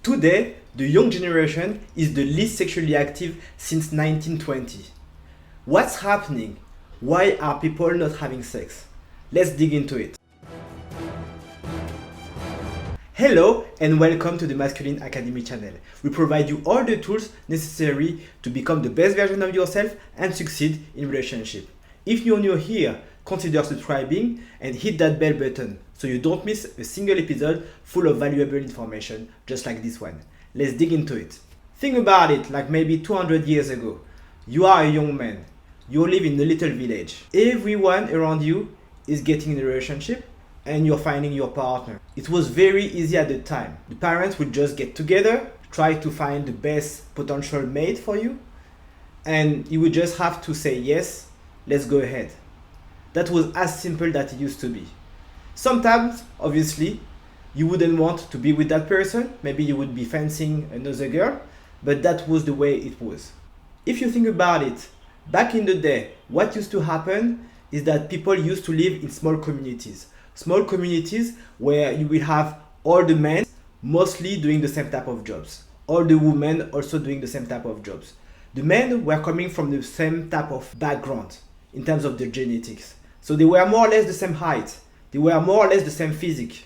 Today, the young generation is the least sexually active since 1920. What's happening? Why are people not having sex? Let's dig into it. Hello and welcome to the Masculine Academy channel. We provide you all the tools necessary to become the best version of yourself and succeed in relationship. If you're new here, consider subscribing and hit that bell button so you don't miss a single episode full of valuable information just like this one. Let's dig into it. Think about it like maybe 200 years ago. You are a young man. You live in a little village. Everyone around you is getting in a relationship and you're finding your partner. It was very easy at the time. The parents would just get together, try to find the best potential mate for you, and you would just have to say yes, let's go ahead. That was as simple that it used to be. Sometimes, obviously, you wouldn't want to be with that person. Maybe you would be fancying another girl, but that was the way it was. If you think about it, back in the day, what used to happen is that people used to live in small communities. Small communities where you will have all the men mostly doing the same type of jobs. All the women also doing the same type of jobs. The men were coming from the same type of background in terms of their genetics. So they were more or less the same height. They were more or less the same physique.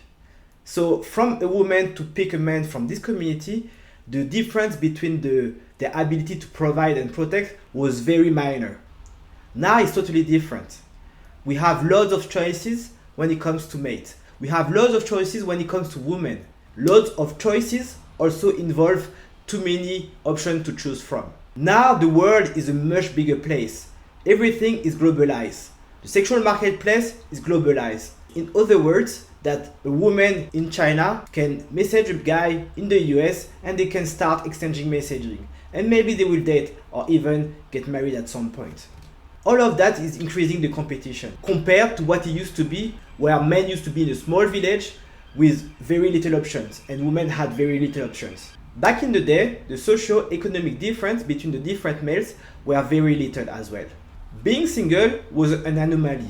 So from a woman to pick a man from this community, the difference between their ability to provide and protect was very minor. Now it's totally different. We have loads of choices when it comes to mate. We have loads of choices when it comes to women. Loads of choices also involve too many options to choose from. Now the world is a much bigger place. Everything is globalized. The sexual marketplace is globalized. In other words, that a woman in China can message a guy in the US and they can start exchanging messaging. And maybe they will date or even get married at some point. All of that is increasing the competition compared to what it used to be, where men used to be in a small village with very little options and women had very little options. Back in the day, the socio-economic difference between the different males were very little as well. Being single was an anomaly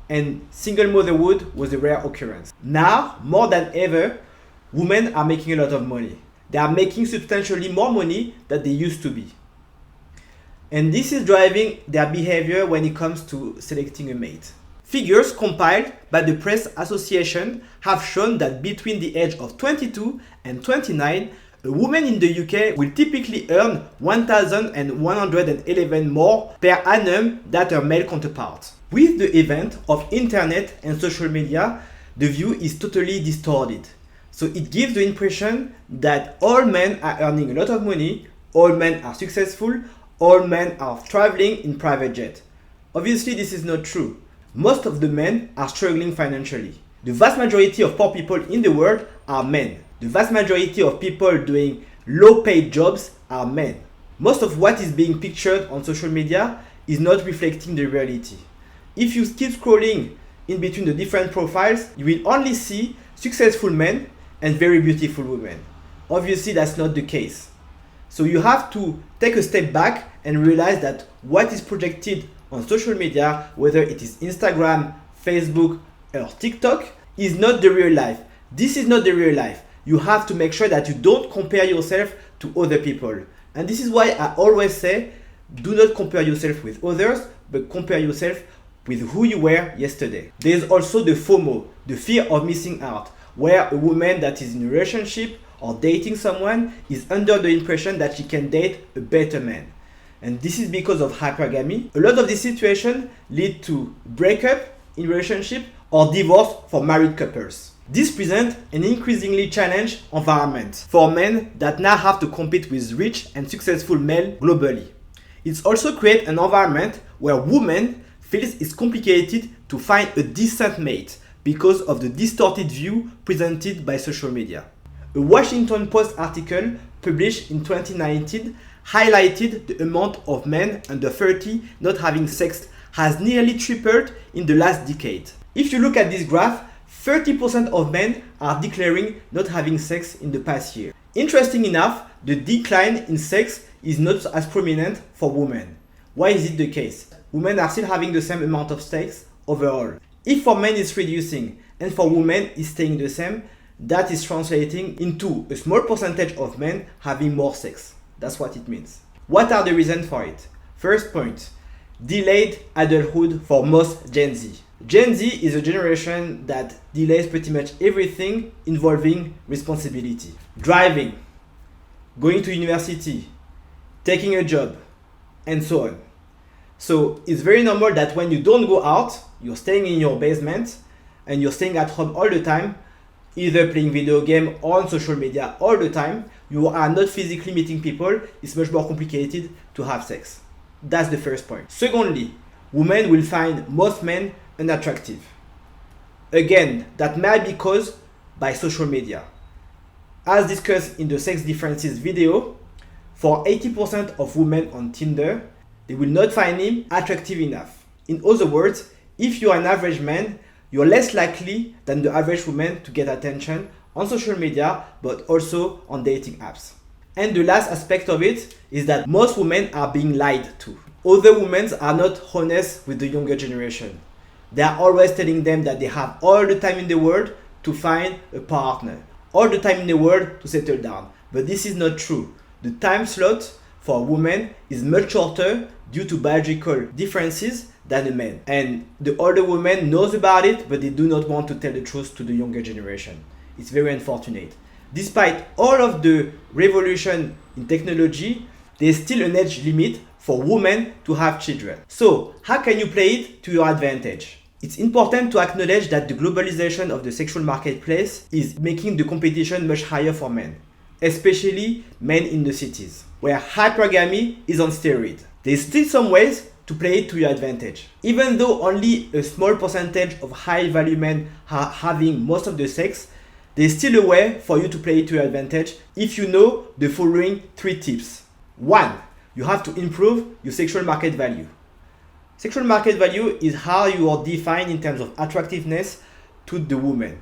and single motherhood was a rare occurrence. Now, more than ever, women are making a lot of money. They are making substantially more money than they used to be. And this is driving their behavior when it comes to selecting a mate. Figures compiled by the Press Association have shown that between the age of 22 and 29, a woman in the UK will typically earn 1,111 more per annum than her male counterpart. With the advent of internet and social media, the view is totally distorted. So it gives the impression that all men are earning a lot of money, all men are successful, all men are traveling in private jet. Obviously, this is not true. Most of the men are struggling financially. The vast majority of poor people in the world are men. The vast majority of people doing low-paid jobs are men. Most of what is being pictured on social media is not reflecting the reality. If you keep scrolling in between the different profiles, you will only see successful men and very beautiful women. Obviously, that's not the case. So you have to take a step back and realize that what is projected on social media, whether it is Instagram, Facebook, or TikTok, is not the real life. This is not the real life. You have to make sure that you don't compare yourself to other people. And this is why I always say, do not compare yourself with others, but compare yourself with who you were yesterday. There is also the FOMO, the fear of missing out, where a woman that is in a relationship or dating someone is under the impression that she can date a better man. And this is because of hypergamy. A lot of these situations lead to breakup in relationship or divorce for married couples. This presents an increasingly challenged environment for men that now have to compete with rich and successful men globally. It also creates an environment where women feel it's complicated to find a decent mate because of the distorted view presented by social media. A Washington Post article published in 2019 highlighted the amount of men under 30 not having sex has nearly tripled in the last decade. If you look at this graph, 30% of men are declaring not having sex in the past year. Interesting enough, the decline in sex is not as prominent for women. Why is it the case? Women are still having the same amount of sex overall. If for men it's reducing and for women it's staying the same, that is translating into a small percentage of men having more sex. That's what it means. What are the reasons for it? First point, delayed adulthood for most Gen Z. Gen Z is a generation that delays pretty much everything involving responsibility. Driving, going to university, taking a job, and so on. So it's very normal that when you don't go out, you're staying in your basement and you're staying at home all the time, either playing video game or on social media all the time. You are not physically meeting people. It's much more complicated to have sex. That's the first point. Secondly, women will find most men unattractive. Again, that might be caused by social media. As discussed in the sex differences video, for 80% of women on Tinder, they will not find him attractive enough. In other words, if you're an average man, you're less likely than the average woman to get attention on social media, but also on dating apps. And the last aspect of it is that most women are being lied to. Other women are not honest with the younger generation. They are always telling them that they have all the time in the world to find a partner, all the time in the world to settle down. But this is not true. The time slot for a woman is much shorter due to biological differences than a man. And the older woman knows about it, but they do not want to tell the truth to the younger generation. It's very unfortunate. Despite all of the revolution in technology, there's still an age limit for women to have children. So, how can you play it to your advantage? It's important to acknowledge that the globalization of the sexual marketplace is making the competition much higher for men, especially men in the cities, where hypergamy is on steroids. There's still some ways to play it to your advantage. Even though only a small percentage of high-value men are having most of the sex, there's still a way for you to play it to your advantage if you know the following 3 tips. 1. You have to improve your sexual market value. Sexual market value is how you are defined in terms of attractiveness to the woman.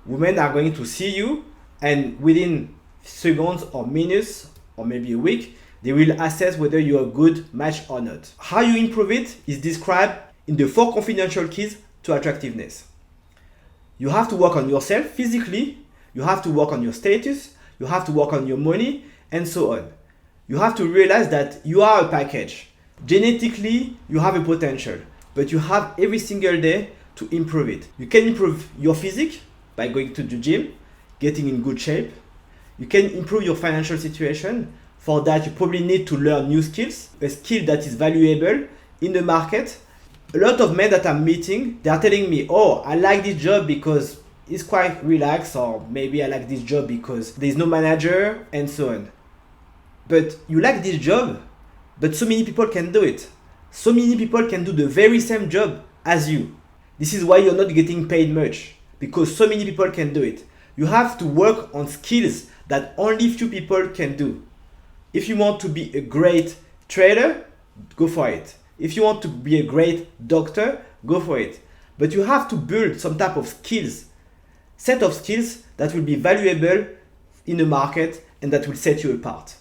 Women are going to see you, and within seconds or minutes or maybe a week, they will assess whether you're a good match or not. How you improve it is described in the 4 confidential keys to attractiveness. You have to work on yourself physically, you have to work on your status, you have to work on your money, and so on. You have to realize that you are a package. Genetically, you have a potential, but you have every single day to improve it. You can improve your physique by going to the gym, getting in good shape. You can improve your financial situation. For that, you probably need to learn new skills, a skill that is valuable in the market. A lot of men that I'm meeting, they are telling me, oh, I like this job because it's quite relaxed, or maybe I like this job because there's no manager, and so on. But you like this job, but so many people can do it. So many people can do the very same job as you. This is why you're not getting paid much, because so many people can do it. You have to work on skills that only few people can do. If you want to be a great trader, go for it. If you want to be a great doctor, go for it. But you have to build some type of skills, set of skills that will be valuable in the market and that will set you apart.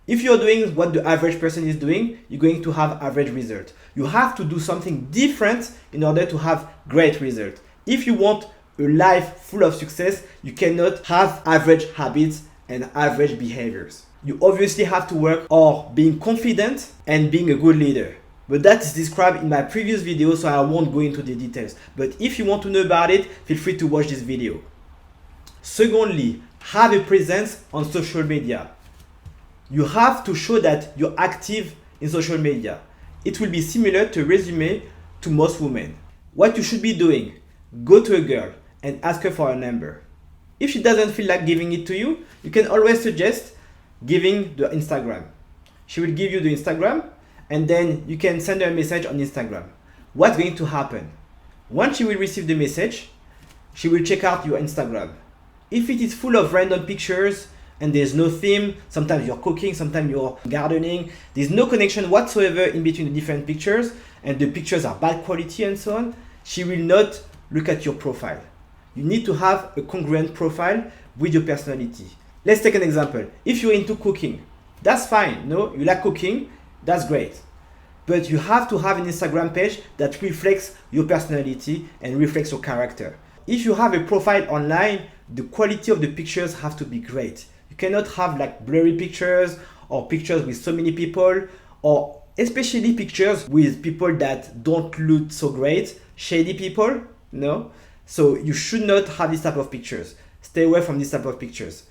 If you're doing what the average person is doing, you're going to have average result. You have to do something different in order to have great result. If you want a life full of success, you cannot have average habits and average behaviors. You obviously have to work on being confident and being a good leader. But that is described in my previous video, so I won't go into the details. But if you want to know about it, feel free to watch this video. Secondly, have a presence on social media. You have to show that you're active in social media. It will be similar to a resume to most women. What you should be doing, go to a girl and ask her for a number. If she doesn't feel like giving it to you, you can always suggest giving the Instagram. She will give you the Instagram, and then you can send her a message on Instagram. What's going to happen? Once she will receive the message, she will check out your Instagram. If it is full of random pictures and there's no theme, sometimes you're cooking, sometimes you're gardening, there's no connection whatsoever in between the different pictures, and the pictures are bad quality and so on, she will not look at your profile. You need to have a congruent profile with your personality. Let's take an example. If you're into cooking, that's fine. No, you like cooking, that's great. But you have to have an Instagram page that reflects your personality and reflects your character. If you have a profile online the quality of the pictures have to be great. You cannot have like blurry pictures or pictures with so many people, or especially pictures with people that don't look so great, shady people, no? So you should not have this type of pictures. Stay away from this type of pictures.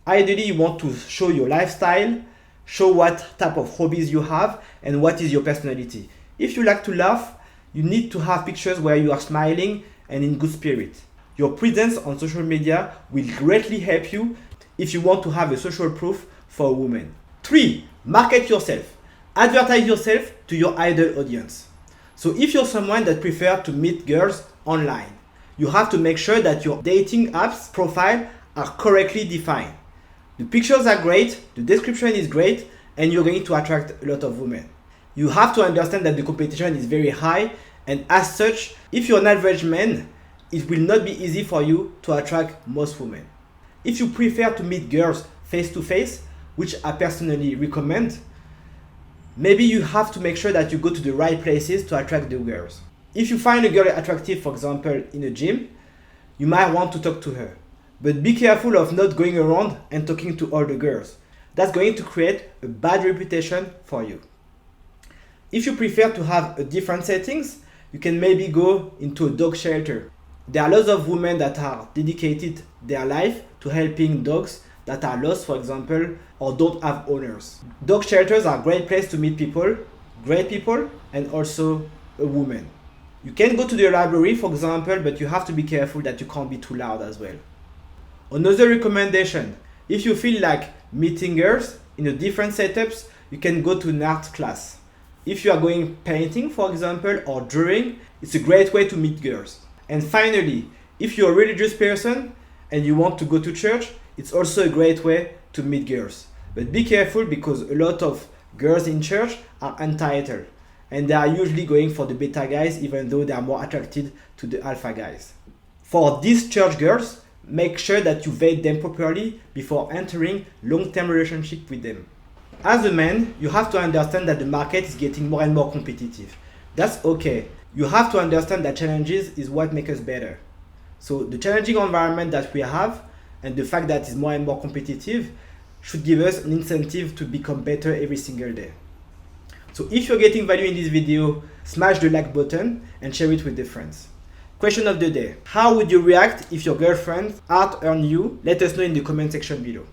Ideally, you want to show your lifestyle, show what type of hobbies you have, and what is your personality. If you like to laugh, you need to have pictures where you are smiling and in good spirit. Your presence on social media will greatly help you if you want to have a social proof for a woman. 3. Market yourself. Advertise yourself to your ideal audience. So if you're someone that prefers to meet girls online, you have to make sure that your dating apps profile are correctly defined. The pictures are great, the description is great, and you're going to attract a lot of women. You have to understand that the competition is very high, and as such, if you're an average man, it will not be easy for you to attract most women. If you prefer to meet girls face to face, which I personally recommend, maybe you have to make sure that you go to the right places to attract the girls. If you find a girl attractive, for example, in a gym, you might want to talk to her. But be careful of not going around and talking to all the girls. That's going to create a bad reputation for you. If you prefer to have a different settings, you can maybe go into a dog shelter. There are lots of women that are dedicated their life to helping dogs that are lost, for example, or don't have owners. Dog shelters are a great place to meet people, great people, and also a woman. You can go to the library, for example, but you have to be careful that you can't be too loud as well. Another recommendation, if you feel like meeting girls in a different setups, you can go to an art class. If you are going painting, for example, or drawing, it's a great way to meet girls. And finally, if you're a religious person and you want to go to church, it's also a great way to meet girls. But be careful because a lot of girls in church are entitled and they are usually going for the beta guys even though they are more attracted to the alpha guys. For these church girls, make sure that you vet them properly before entering long-term relationship with them. As a man, you have to understand that the market is getting more and more competitive. That's okay. You have to understand that challenges is what makes us better. So the challenging environment that we have and the fact that it's more and more competitive should give us an incentive to become better every single day. So if you're getting value in this video, smash the like button and share it with your friends. Question of the day. How would you react if your girlfriend out-earned you? Let us know in the comment section below.